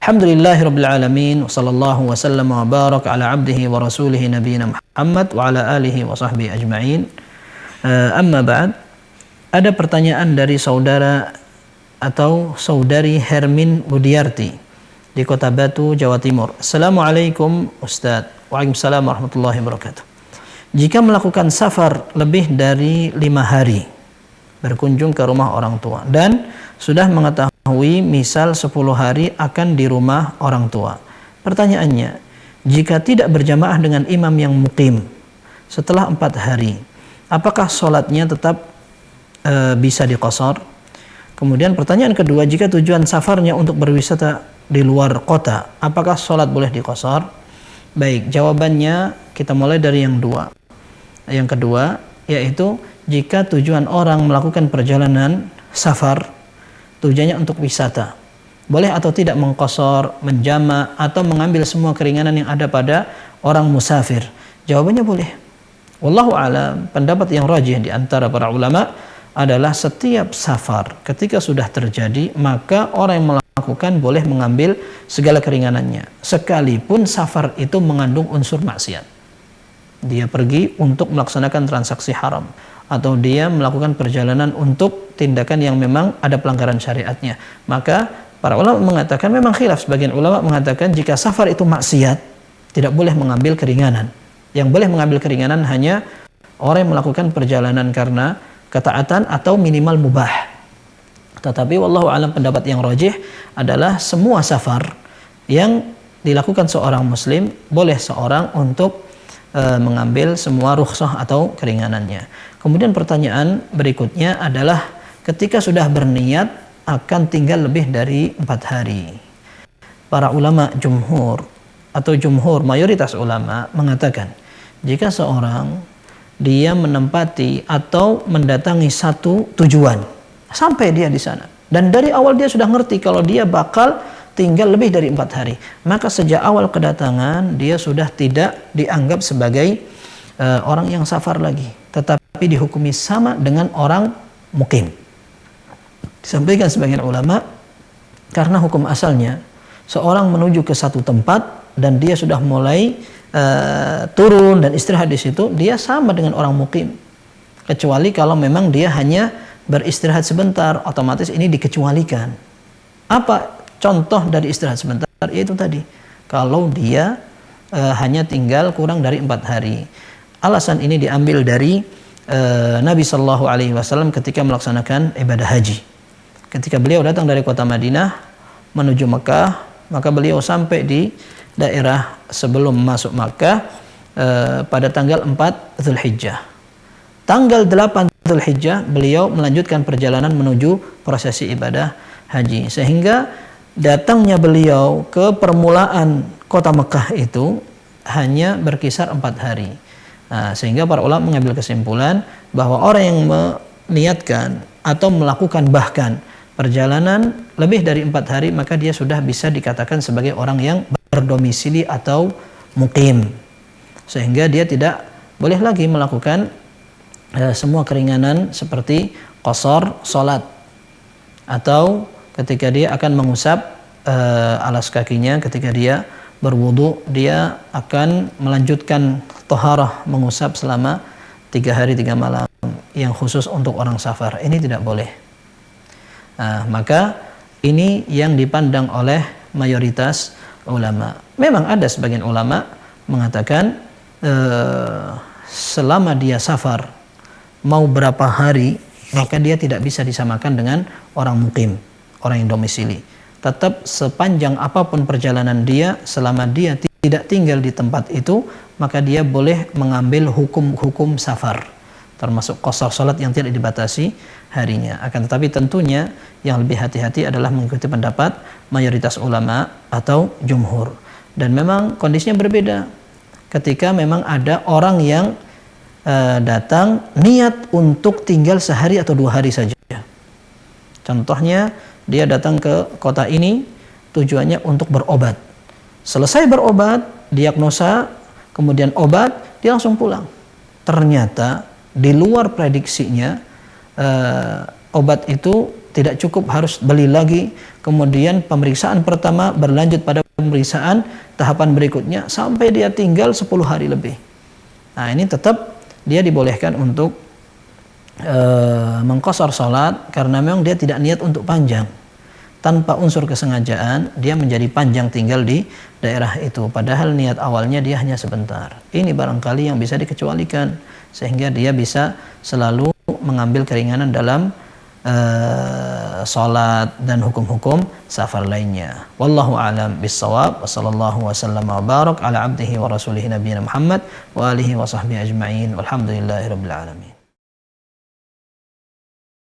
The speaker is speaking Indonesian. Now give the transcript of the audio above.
Alhamdulillahirabbil alamin wa sallallahu wa sallam wa baraka ala abdihi wa rasulihi nabiyina Muhammad wa ala alihi wa sahbihi ajma'in. Amma ba'd. Ada pertanyaan dari saudara atau saudari Hermin Budiarti di Kota Batu, Jawa Timur. Assalamualaikum Ustaz. Waalaikumsalam warahmatullahi wabarakatuh. Jika melakukan safar lebih dari 5 hari berkunjung ke rumah orang tua dan sudah mengetahui misal 10 hari akan di rumah orang tua. Pertanyaannya, jika tidak berjamaah dengan imam yang muqim setelah 4 hari, apakah sholatnya tetap bisa diqashar? Kemudian pertanyaan kedua, jika tujuan safarnya untuk berwisata di luar kota, apakah sholat boleh diqashar? Baik, jawabannya kita mulai dari yang kedua, yaitu jika tujuan orang melakukan perjalanan safar, tujuannya untuk wisata, boleh atau tidak mengqashar, menjama, atau mengambil semua keringanan yang ada pada orang musafir? Jawabannya boleh. Wallahu a'lam. Pendapat yang rajih di antara para ulama adalah setiap safar ketika sudah terjadi, maka orang yang melakukan boleh mengambil segala keringanannya, sekalipun safar itu mengandung unsur maksiat. Dia pergi untuk melaksanakan transaksi haram, atau dia melakukan perjalanan untuk tindakan yang memang ada pelanggaran syariatnya. Maka para ulama mengatakan, memang khilaf, sebagian ulama mengatakan jika safar itu maksiat, tidak boleh mengambil keringanan. Yang boleh mengambil keringanan hanya orang yang melakukan perjalanan karena ketaatan atau minimal mubah. Tetapi wallahu alam, pendapat yang rajih adalah semua safar yang dilakukan seorang muslim, boleh seorang untuk mengambil semua rukhsah atau keringanannya. Kemudian pertanyaan berikutnya adalah ketika sudah berniat akan tinggal lebih dari 4 hari. Para ulama jumhur mayoritas ulama mengatakan, jika seorang dia menempati atau mendatangi satu tujuan sampai dia di sana, dan dari awal dia sudah ngerti kalau dia bakal tinggal lebih dari 4 hari, maka sejak awal kedatangan dia sudah tidak dianggap sebagai orang yang safar lagi, tetapi dihukumi sama dengan orang mukim. Disampaikan sebagian ulama, karena hukum asalnya seorang menuju ke satu tempat dan dia sudah mulai turun dan istirahat di situ, dia sama dengan orang mukim, kecuali kalau memang dia hanya beristirahat sebentar, otomatis ini dikecualikan. Apa contoh dari istirahat sebentar? Yaitu tadi, kalau dia hanya tinggal kurang dari 4 hari. Alasan ini diambil dari Nabi Shallallahu Alaihi Wasallam ketika melaksanakan ibadah haji. Ketika beliau datang dari kota Madinah menuju Mekah, maka beliau sampai di daerah sebelum masuk Makkah pada tanggal 4 Dzulhijjah. Tanggal 8 Dzulhijjah beliau melanjutkan perjalanan menuju prosesi ibadah haji, sehingga datangnya beliau ke permulaan kota Mekah itu hanya berkisar 4 hari. Sehingga para ulama mengambil kesimpulan bahwa orang yang meniatkan atau melakukan bahkan perjalanan lebih dari 4 hari, maka dia sudah bisa dikatakan sebagai orang yang berdomisili atau mukim, sehingga dia tidak boleh lagi melakukan semua keringanan seperti qashar salat, atau ketika dia akan mengusap alas kakinya ketika dia berwudu, dia akan melanjutkan taharah mengusap selama 3 hari 3 malam yang khusus untuk orang safar. Ini tidak boleh. Maka ini yang dipandang oleh mayoritas ulama. Memang ada sebagian ulama mengatakan selama dia safar mau berapa hari, maka dia tidak bisa disamakan dengan orang mukim, orang yang domisili. Tetap sepanjang apapun perjalanan dia, selama dia tidak tinggal di tempat itu, maka dia boleh mengambil hukum-hukum safar, termasuk qashar salat yang tidak dibatasi harinya. Akan tetapi tentunya yang lebih hati-hati adalah mengikuti pendapat mayoritas ulama atau jumhur. Dan memang kondisinya berbeda ketika memang ada orang yang datang niat untuk tinggal sehari atau 2 hari saja. Contohnya, dia datang ke kota ini tujuannya untuk berobat. Selesai berobat, diagnosa, kemudian obat, dia langsung pulang. Ternyata di luar prediksinya obat itu tidak cukup harus beli lagi. Kemudian pemeriksaan pertama berlanjut pada pemeriksaan tahapan berikutnya sampai dia tinggal 10 hari lebih. Nah, ini tetap dia dibolehkan untuk mengqashar salat karena memang dia tidak niat untuk panjang. Tanpa unsur kesengajaan dia menjadi panjang tinggal di daerah itu, padahal niat awalnya dia hanya sebentar. Ini barangkali yang bisa dikecualikan sehingga dia bisa selalu mengambil keringanan dalam salat dan hukum-hukum safar lainnya. Wallahu a'lam bissawab. Wassallallahu wasallam wa barak ala abdihi wa rasulihi nabiyina Muhammad wa alihi wa sahbihi ajma'in. Walhamdulillahirabbil alamin.